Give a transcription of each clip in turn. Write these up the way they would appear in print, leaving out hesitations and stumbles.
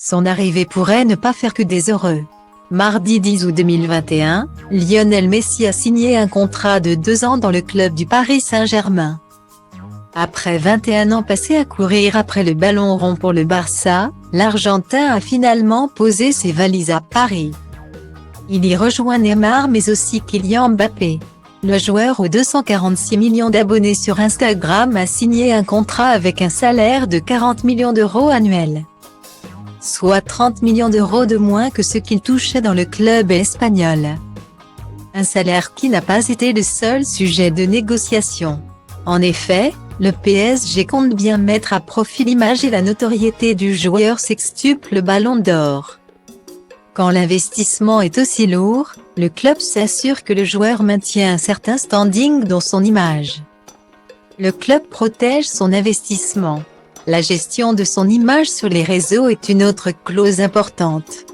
Son arrivée pourrait ne pas faire que des heureux. Mardi 10 août 2021, Lionel Messi a signé un contrat de 2 ans dans le club du Paris Saint-Germain. Après 21 ans passés à courir après le ballon rond pour le Barça, l'Argentin a finalement posé ses valises à Paris. Il y rejoint Neymar mais aussi Kylian Mbappé. Le joueur aux 246 millions d'abonnés sur Instagram a signé un contrat avec un salaire de 40 millions d'euros annuels. Soit 30 millions d'euros de moins que ce qu'il touchait dans le club espagnol. Un salaire qui n'a pas été le seul sujet de négociation. En effet, le PSG compte bien mettre à profit l'image et la notoriété du joueur sextuple Ballon d'Or. Quand l'investissement est aussi lourd, le club s'assure que le joueur maintient un certain standing dans son image. Le club protège son investissement. La gestion de son image sur les réseaux est une autre clause importante.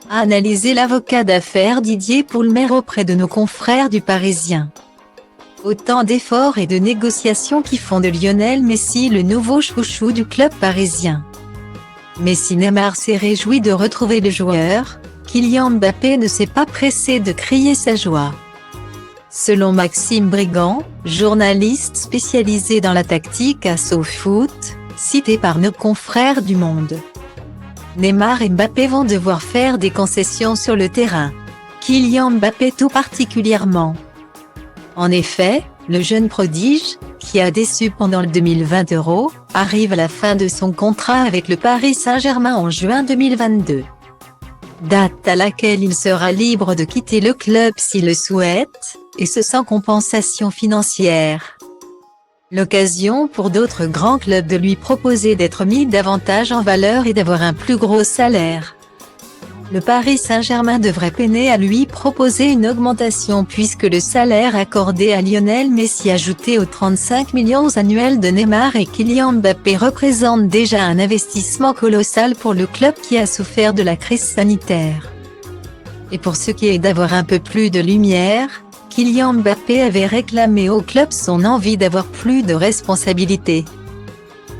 A analysé l'avocat d'affaires Didier Poulmer auprès de nos confrères du Parisien. Autant d'efforts et de négociations qui font de Lionel Messi le nouveau chouchou du club parisien. Messi Neymar s'est réjoui de retrouver le joueur, Kylian Mbappé ne s'est pas pressé de crier sa joie. Selon Maxime Brigand, journaliste spécialisé dans la tactique à SoFoot, cité par nos confrères du Monde. Neymar et Mbappé vont devoir faire des concessions sur le terrain. Kylian Mbappé tout particulièrement. En effet, le jeune prodige, qui a déçu pendant le 2020 Euro, arrive à la fin de son contrat avec le Paris Saint-Germain en juin 2022. Date à laquelle il sera libre de quitter le club s'il le souhaite, et ce sans compensation financière. L'occasion pour d'autres grands clubs de lui proposer d'être mis davantage en valeur et d'avoir un plus gros salaire. Le Paris Saint-Germain devrait peiner à lui proposer une augmentation puisque le salaire accordé à Lionel Messi ajouté aux 35 millions annuels de Neymar et Kylian Mbappé représente déjà un investissement colossal pour le club qui a souffert de la crise sanitaire. Et pour ce qui est d'avoir un peu plus de lumière, Kylian Mbappé avait réclamé au club son envie d'avoir plus de responsabilités.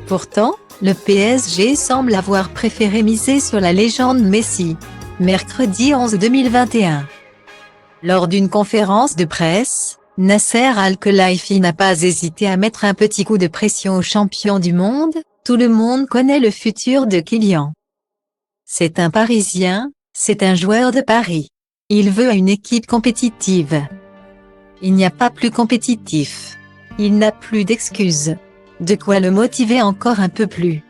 Pourtant, le PSG semble avoir préféré miser sur la légende Messi. Mercredi 11 2021. Lors d'une conférence de presse, Nasser Al-Khelaifi n'a pas hésité à mettre un petit coup de pression au champion du monde. Tout le monde connaît le futur de Kylian. C'est un Parisien, c'est un joueur de Paris. Il veut une équipe compétitive. Il n'y a pas plus compétitif. Il n'a plus d'excuses. De quoi le motiver encore un peu plus.